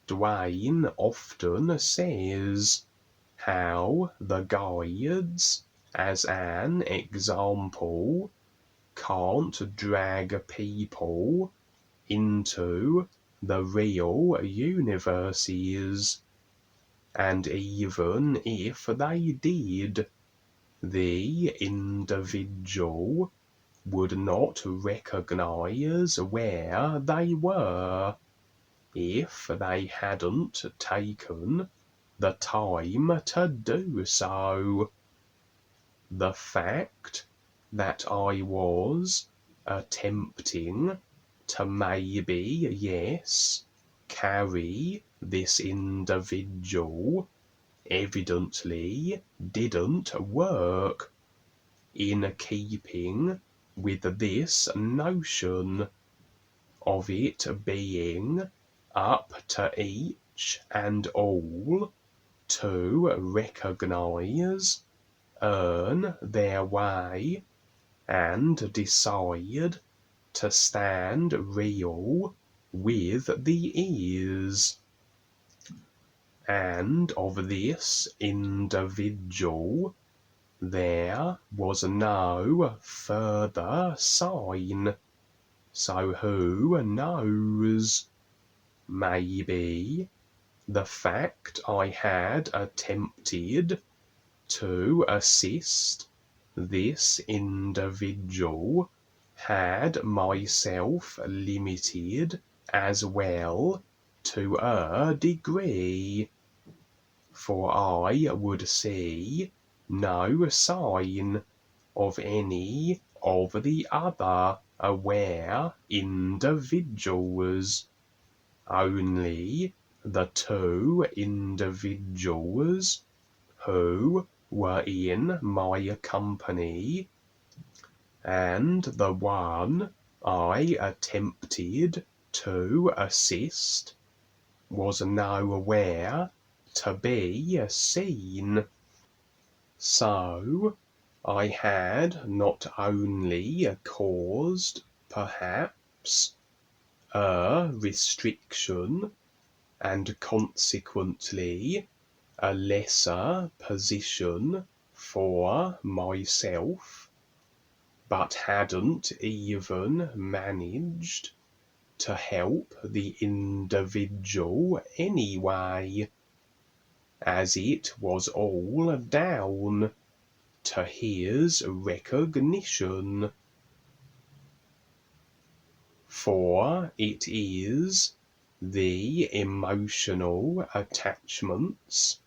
Dwayne often says how the guides, as an example, can't drag people into the real universes, and even if they did, the individual would not recognize where they were if they hadn't taken the time to do so. The fact that I was attempting to maybe, yes, carry this individual evidently didn't work, in keeping with this notion of it being up to each and all to recognize, earn their way, and decide to stand real with the ears. And of this individual there was no further sign. So who knows? Maybe the fact I had attempted to assist this individual had myself limited as well to a degree, for I would see no sign of any of the other aware individuals, only the two individuals who were in my company, and the one I attempted to assist was nowhere to be seen. So I had not only caused, perhaps, a restriction, and consequently a lesser position for myself, but hadn't even managed to help the individual anyway, as it was all down to his recognition. For it is the emotional attachments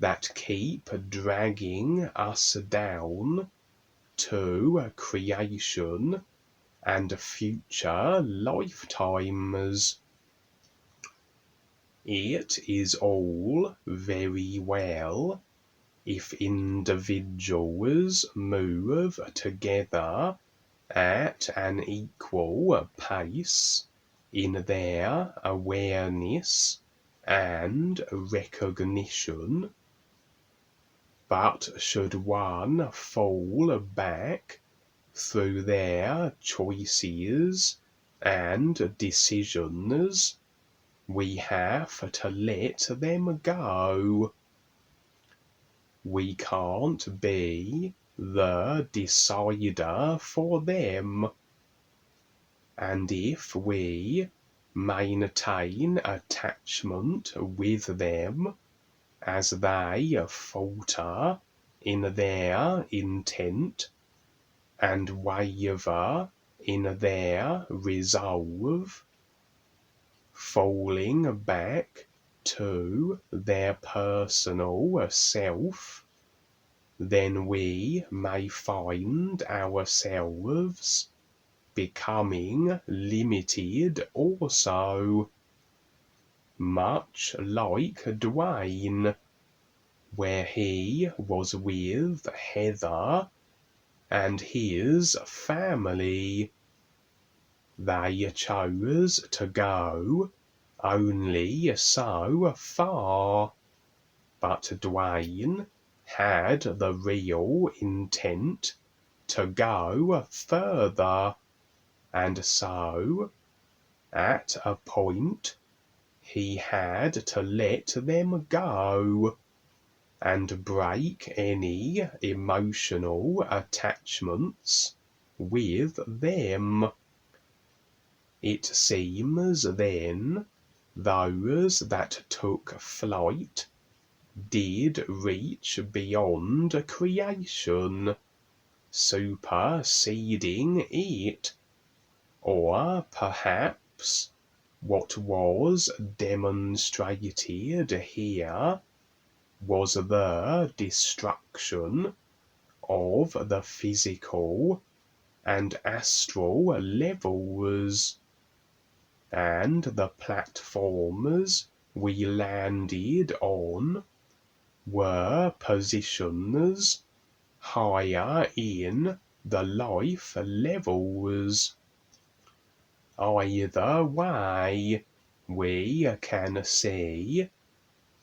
that keep dragging us down to creation and future lifetimes. It is all very well if individuals move together at an equal pace in their awareness and recognition, but should one fall back through their choices and decisions, we have to let them go. We can't be the decider for them, and if we maintain attachment with them as they falter in their intent and waver in their resolve, falling back to their personal self, then we may find ourselves becoming limited also, much like Dwayne, where he was with Heather and his family. They chose to go only so far, but Dwayne had the real intent to go further, and so, at a point, he had to let them go and break any emotional attachments with them. It seems then those that took flight did reach beyond creation, superseding it, or perhaps what was demonstrated here was the destruction of the physical and astral levels, and the platforms we landed on were positions higher in the life levels. Either way, we can see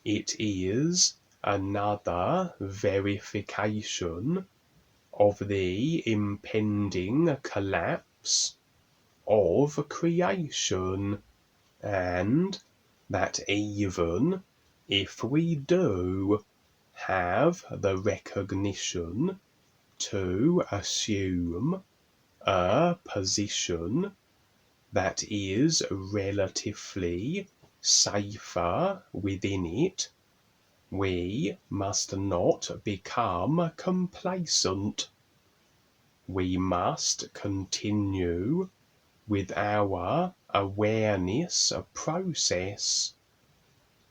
it is another verification of the impending collapse of creation, and that even if we do have the recognition to assume a position that is relatively safer within it, we must not become complacent. We must continue with our awareness process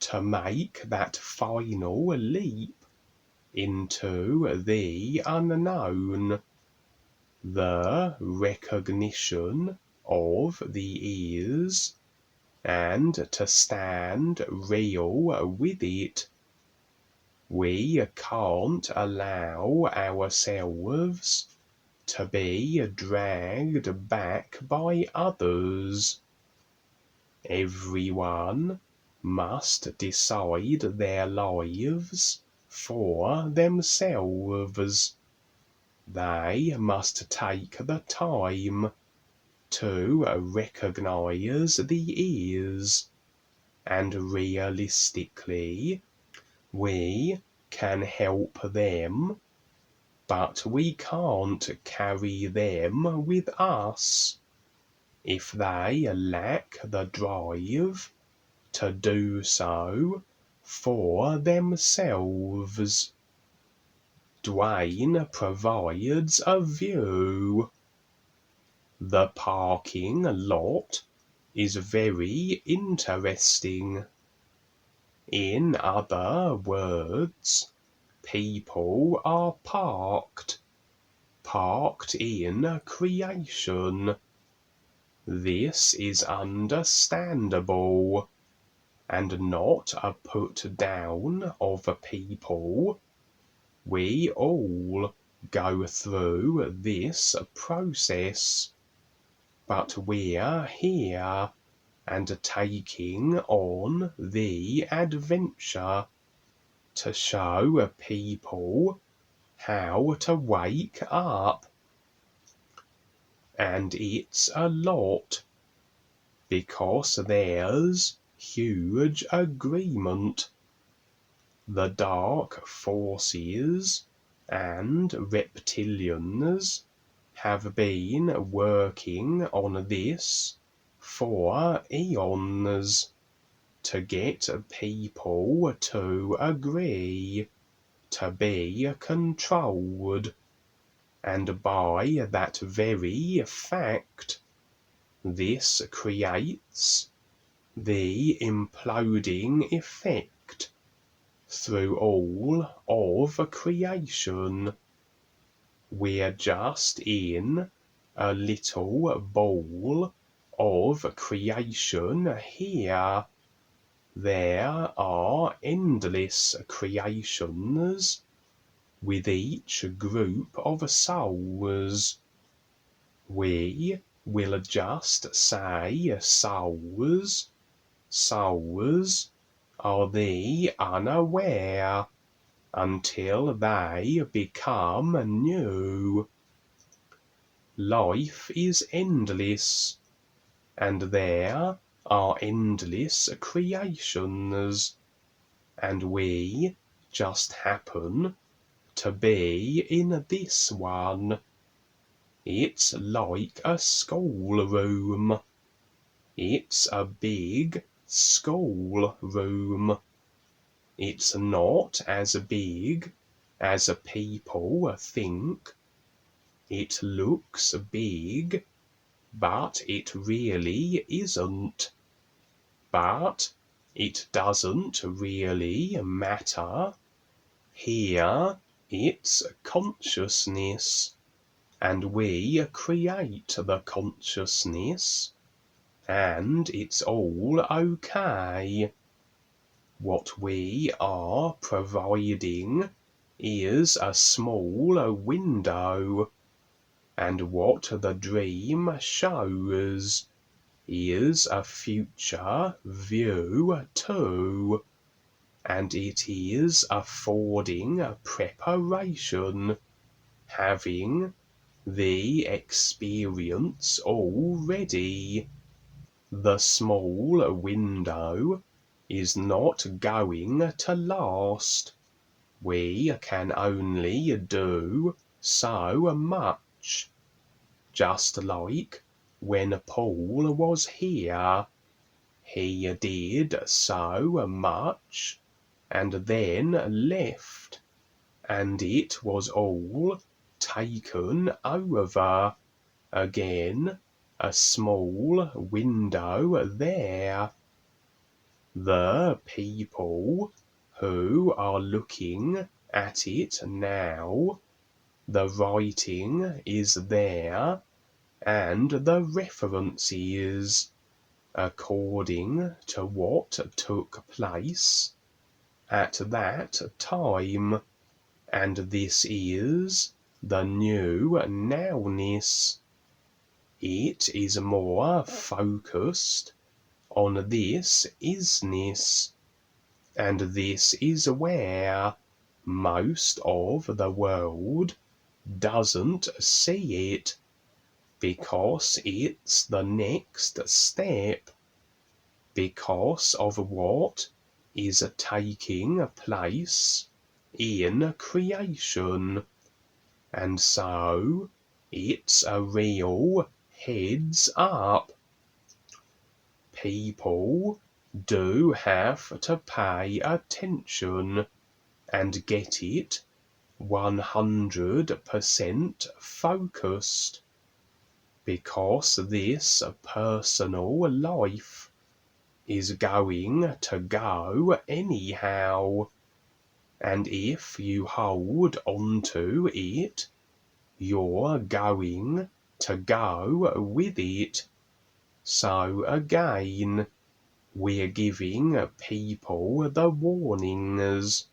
to make that final leap into the unknown, the recognition of the is, and to stand real with it. We can't allow ourselves to be dragged back by others. Everyone must decide their lives for themselves. They must take the time to recognize the is, and realistically, we can help them, but we can't carry them with us. If they lack the drive to do so for themselves. Dwayne provides a view. The parking lot is very interesting. In other words, people are parked in creation. This is understandable, and not a put down of people. We all go through this process, but we're here and taking on the adventure to show people how to wake up. And it's a lot, because there's huge agreement. The dark forces and reptilians have been working on this for eons to get people to agree, to be controlled, and by that very fact, this creates the imploding effect through all of creation. We're just in a little ball of creation here. There are endless creations with each group of souls. We will just say souls. Souls are the unaware until they become new. Life is endless, and there are endless creations, and we just happen to be in this one. It's like a schoolroom. It's a big schoolroom. It's not as big as people think. It looks big, but it really isn't. But it doesn't really matter. Here it's consciousness, and we create the consciousness, and it's all okay. What we are providing is a small window, and what the dream shows is a future view too, and it is affording preparation, having the experience already. The small window is not going to last. We can only do so much. Just like when Paul was here, he did so much and then left, and it was all taken over. Again, a small window there. The people who are looking at it now, the writing is there, and the references, according to what took place at that time, and this is the new nowness. It is more focused on this isness, and this is where most of the world doesn't see it, because it's the next step, because of what is taking place in creation, and so it's a real heads up. People do have to pay attention and get it 100% focused, because this personal life is going to go anyhow, and if you hold onto it, you're going to go with it. So again, we're giving people the warnings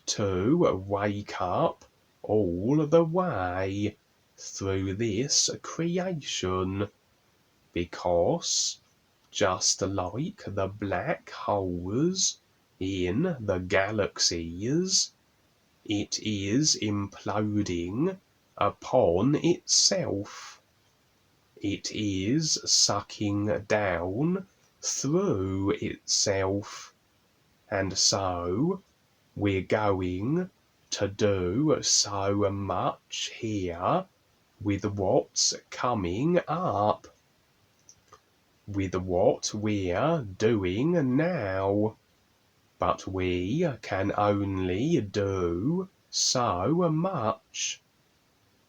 to wake up all the way through this creation, because just like the black holes in the galaxies, it is imploding upon itself. It is sucking down through itself, and so we're going to do so much here with what's coming up, with what we're doing now, but we can only do so much.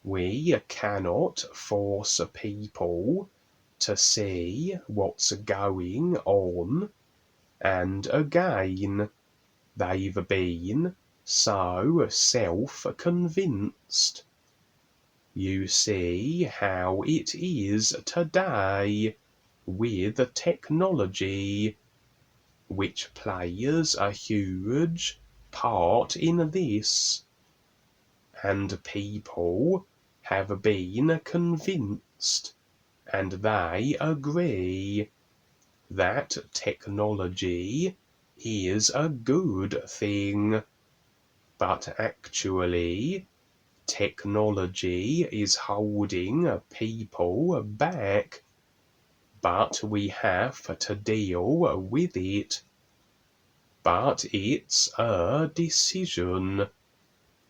We cannot force people to see what's going on, and again, they've been so self-convinced. You see how it is today with technology, which plays a huge part in this, and people have been convinced, and they agree, that technology is a good thing, but actually technology is holding people back, but we have to deal with it. But it's a decision.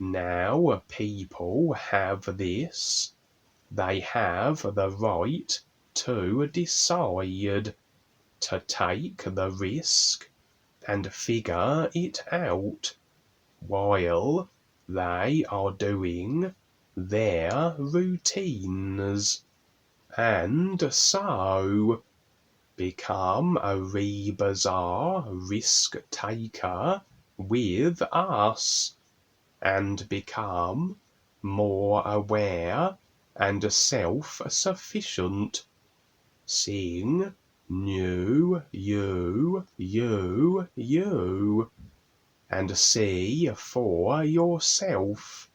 Now people have this. They have the right to decide, to take the risk and figure it out while they are doing their routines. And so become a bizarre risk taker with us, and become more aware and self-sufficient. Sing new you, and see for yourself.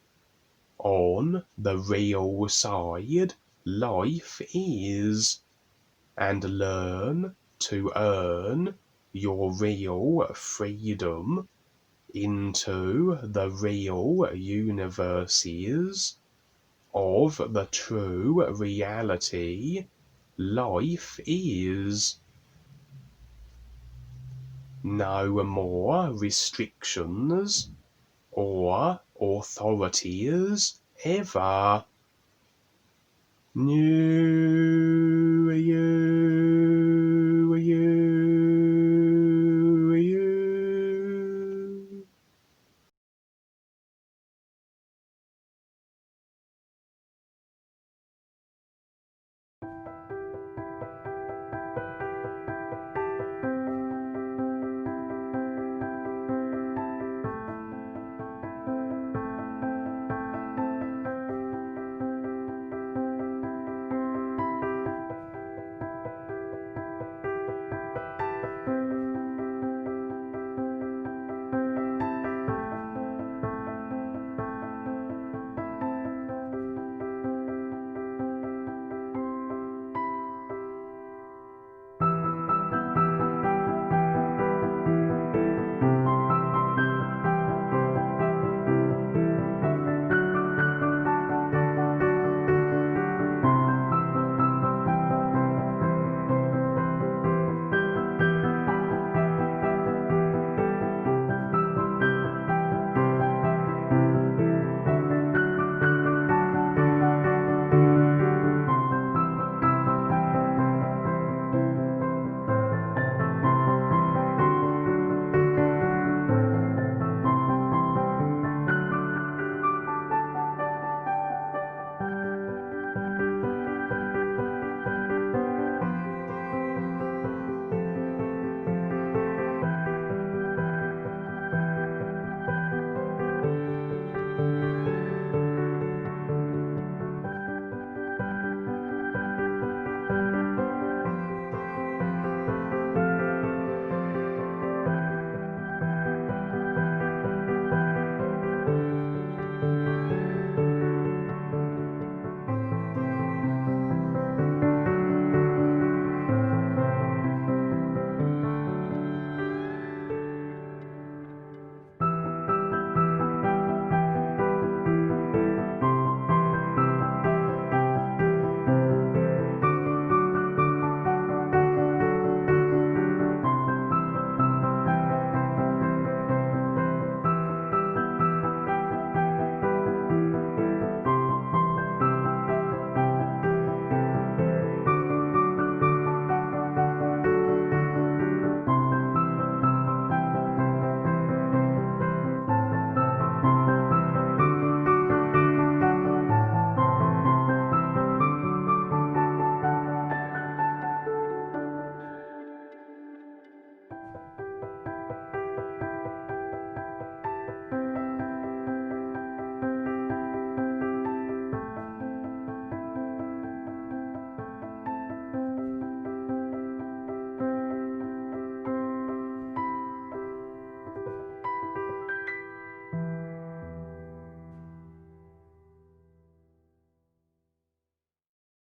On the real side, life is, and learn to earn your real freedom into the real universes of the true reality life is. No more restrictions or authorities ever. New